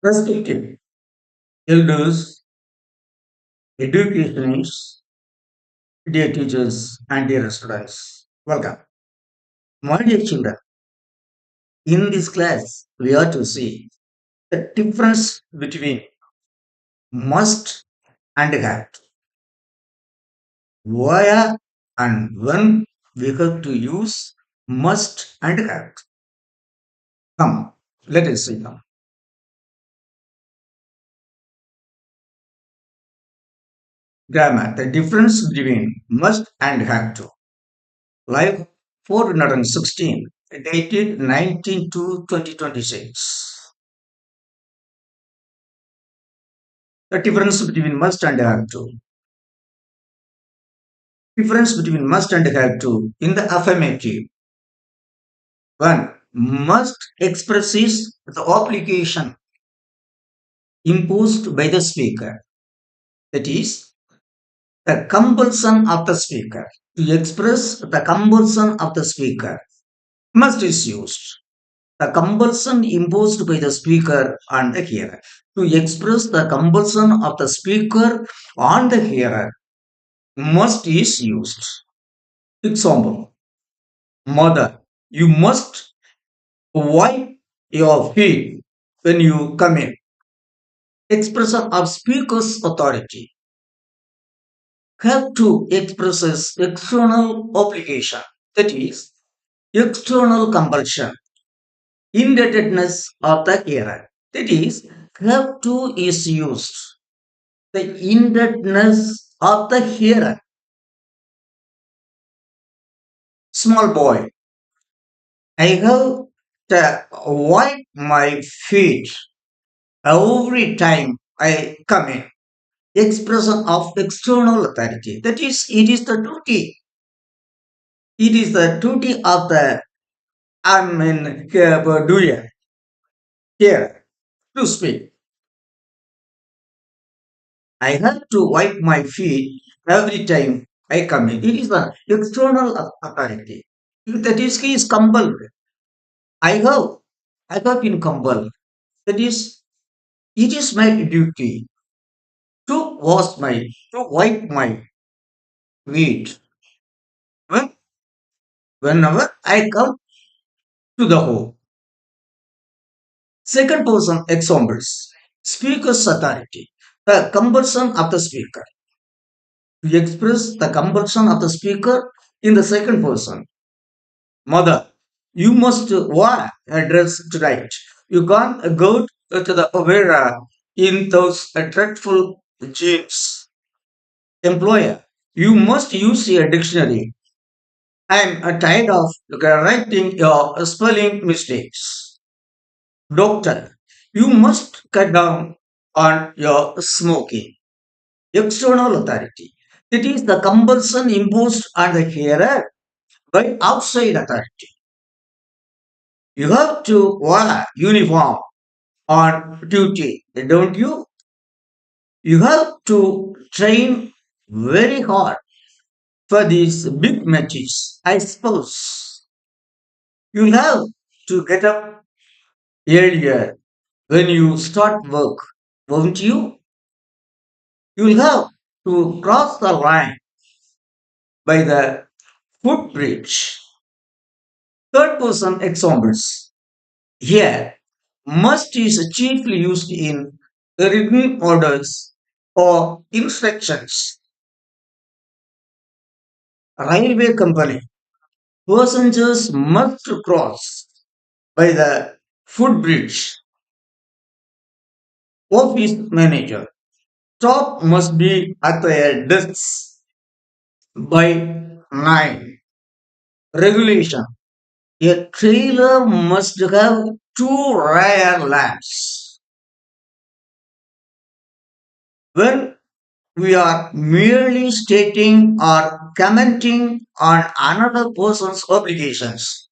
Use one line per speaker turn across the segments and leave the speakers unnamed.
Respected elders, educationists, dear teachers, and dear students, welcome. My dear children, in this class, we are to see the difference between must and have to. Why and when we have to use must and have to. Come, let us see now. Grammar, the difference between must and have to. Live 416, dated 19 to 2026. The difference between must and have to. Difference between must and have to in the affirmative. One must expresses the obligation imposed by the speaker. That is the compulsion of the speaker. To express the compulsion of the speaker, must is used. The compulsion imposed by the speaker on the hearer. To express the compulsion of the speaker on the hearer, must is used. Example, mother, you must wipe your feet when you come in. Expression of speaker's authority. Have to expresses external obligation, that is, external compulsion, indebtedness of the hearer. That is, have to is used. The indebtedness of the hearer. Small boy, I have to wipe my feet every time I come in. Expression of external authority. That is, it is the duty. It is the duty of the doer here to speak. I have to wipe my feet every time I come in. It is the external authority. That is, he is compelled. I have, I have been compelled. That is, it is my duty to to wipe my feet when, whenever I come to the home. Second person examples. Speaker's authority. The compulsion of the speaker. To express the compulsion of the speaker in the second person. Mother, you must wear a dress tonight. You can't go to the opera in those dreadful jeans. Employer, you must use a dictionary. I'm tired of correcting your spelling mistakes. Doctor, you must cut down on your smoking. External authority. It is the compulsion imposed on the hearer by outside authority. You have to wear uniform on duty, don't you? You have to train very hard for these big matches, I suppose. You have to get up earlier when you start work, won't you? You'll have to cross the line by the footbridge. Third person examples. Here, must is chiefly used in written orders or instructions. Railway company. Passengers must cross by the footbridge. Office manager. Stop must be at their desks by 9. Regulation. A trailer must have two rear lamps. When we are merely stating or commenting on another person's obligations,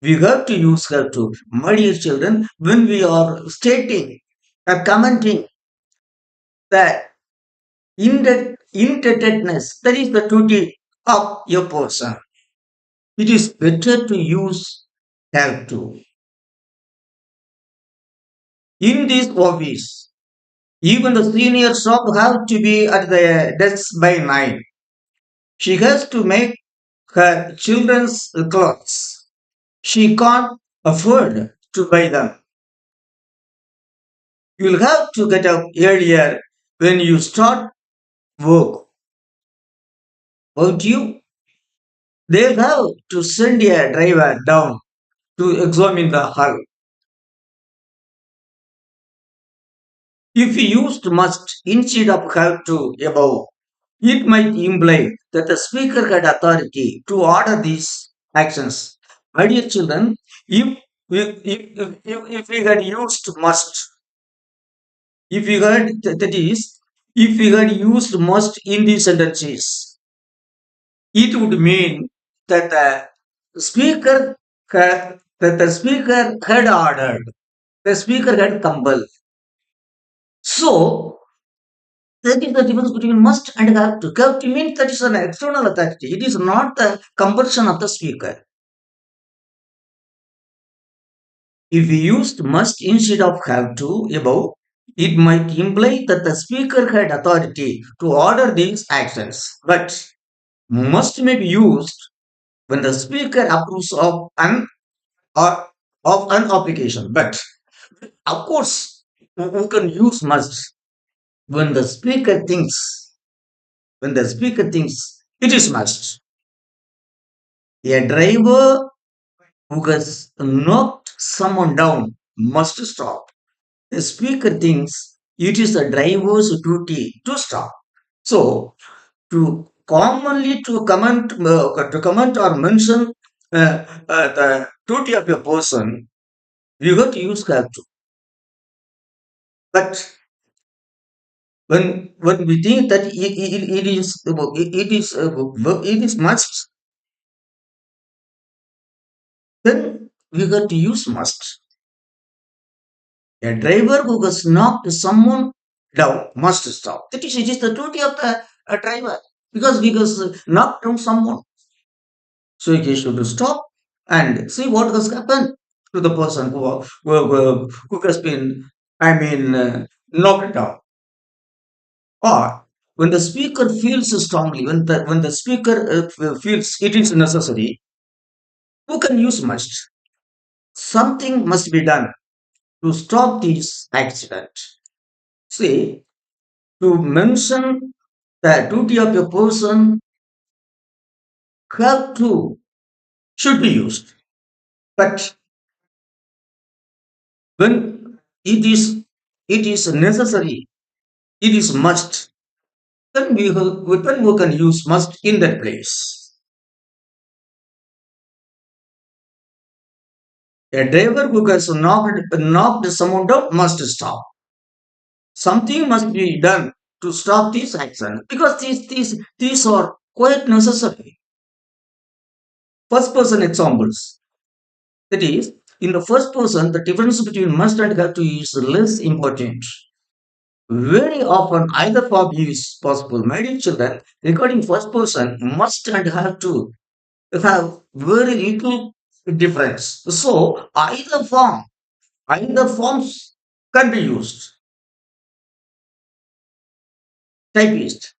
we have to use have to. My dear children, when we are stating or commenting that indebtedness, that is the duty of your person, it is better to use have to. In this office, even the senior staff have to be at the desk by 9. She has to make her children's clothes. She can't afford to buy them. You'll have to get up earlier when you start work, won't you? They'll have to send a driver down to examine the hull. If you used must instead of have to above, it might imply that the speaker had authority to order these actions. My dear children, if we had used must, if we had that is, if we had used must in these sentences, it would mean that the speaker had ordered, the speaker had compelled. So that is the difference between must and have to. Have to means that is an external authority. It is not the compulsion of the speaker. If we used must instead of have to above, it might imply that the speaker had authority to order these actions. But must may be used when the speaker approves of or of an application. But of course, we can use must when the speaker thinks. When the speaker thinks it is must. A driver who has knocked someone down must stop. The speaker thinks it is the driver's duty to stop. So, to comment or mention the duty of a person, you got to use have to. But when we think that it is must, then we got to use must. A driver who has knocked someone down must stop. That is, it is the duty of the driver because he has knocked down someone. So he should stop and see what has happened to the person who has been, knocked down. Or when the speaker feels strongly, when the speaker feels it is necessary, who can use must? Something must be done to stop this accident. See, to mention the duty of a person have to should be used. But when it is necessary, it is must, then we can use must in that place. A driver who has knocked someone down must stop. Something must be done to stop this accident because these are quite necessary. First person examples. That is, in the first person, the difference between must and have to is less important. Very often, either form is possible. My dear children, regarding first person, must and have to have very little difference. So, either forms can be used. Typist,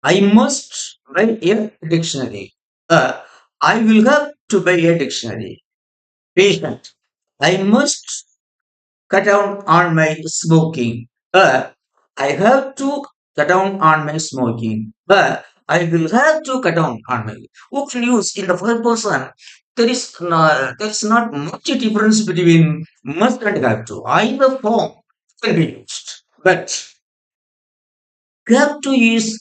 I must buy a dictionary. Uh, I will have to buy a dictionary. Patient, I must cut down on my smoking. I have to cut down on my smoking. I will have to cut down on my. Who can use in the first person? There is not much difference between must and have to. Either form can be used. But you have to use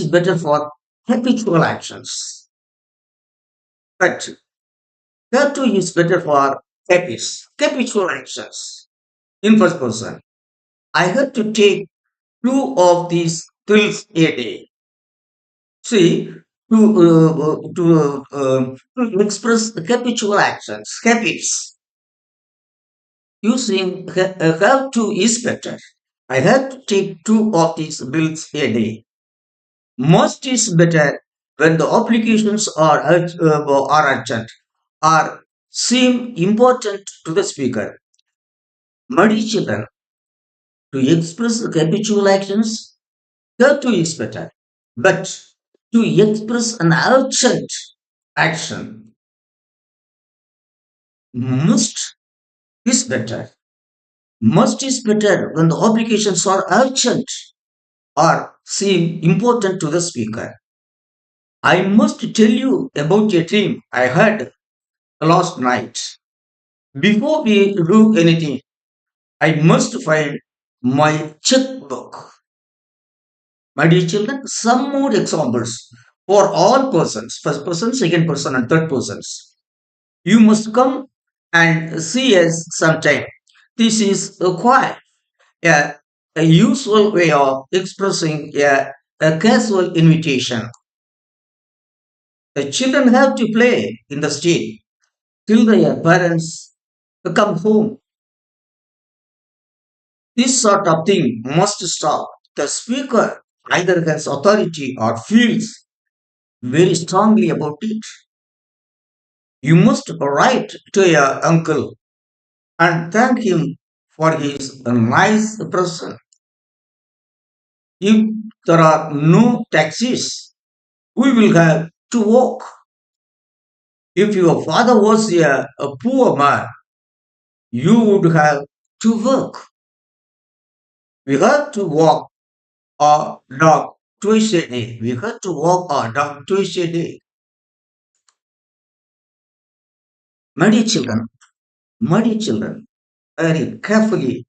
better for habitual actions. But you have to use better for habitual actions. In first person, I have to take two of these pills a day. See, to express habitual actions, habits, using have to is better. I have to take two of these bills a day. Must is better when the applications are urgent or seem important to the speaker. My dear children, to express habitual actions, here too is better. But to express an urgent action, must is better. Must is better when the obligations are urgent or seem important to the speaker. I must tell you about a dream I had last night. Before we do anything, I must find my checkbook. My dear children, some more examples for all persons, first person, second person, and third persons. You must come and see us sometime. This is quite a usual way of expressing a casual invitation. The children have to play in the street till their parents come home. This sort of thing must stop. The speaker either has authority or feels very strongly about it. You must write to your uncle and thank him for his nice present. If there are no taxis, we will have to walk. If your father was a poor man, you would have to work. We have to walk or dog twice a day. We have to walk or dog twice a day. My dear children, my dear children, very carefully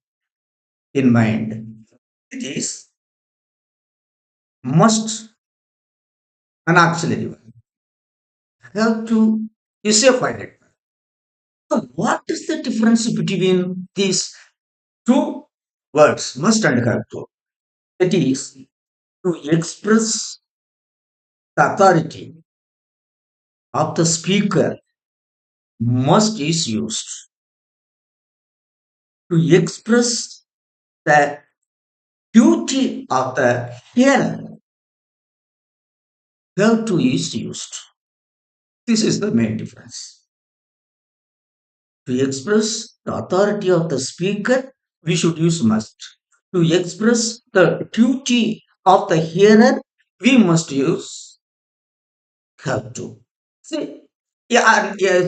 in mind. It is must an auxiliary verb. Have to is a finite verb. So what is the difference between these two words, must and have to? It is to express the authority of the speaker, must is used. To express the duty of the hearer, have to is used. This is the main difference. To express the authority of the speaker, we should use must. To express the duty of the hearer, we must use have to. See, a very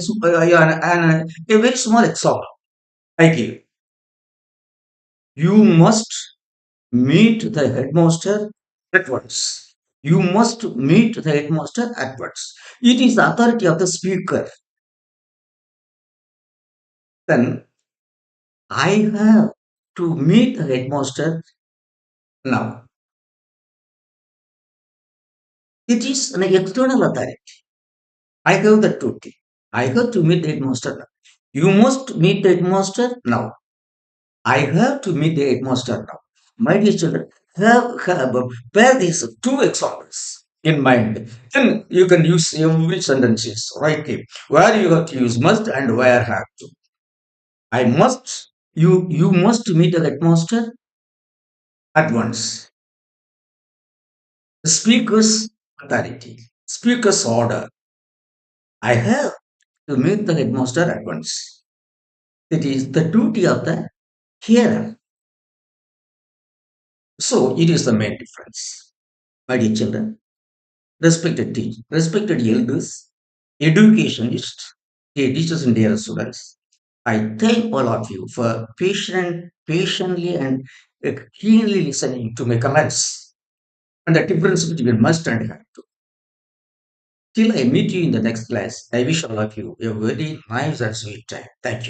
small example I give. You must meet the headmaster at once. You must meet the headmaster at once. It is the authority of the speaker. Then I have to meet the headmaster now. It is an external authority. I have the duty. I have to meet the headmaster now. You must meet the headmaster now. I have to meet the headmaster now. My dear children, bear these two examples in mind. Then you can use every sentences rightly. Where you have to use must and where have to. I must. You must meet the headmaster at once. The speaker's authority, speaker's order. I have to meet the headmaster at once. It is the duty of the hearer. So it is the main difference. My dear children, respected teachers, respected elders, educationists, dear teachers and dear students, I thank all of you for patiently and keenly listening to my comments and the difference between must and have to. Till I meet you in the next class, I wish all of you a very nice and sweet time. Thank you.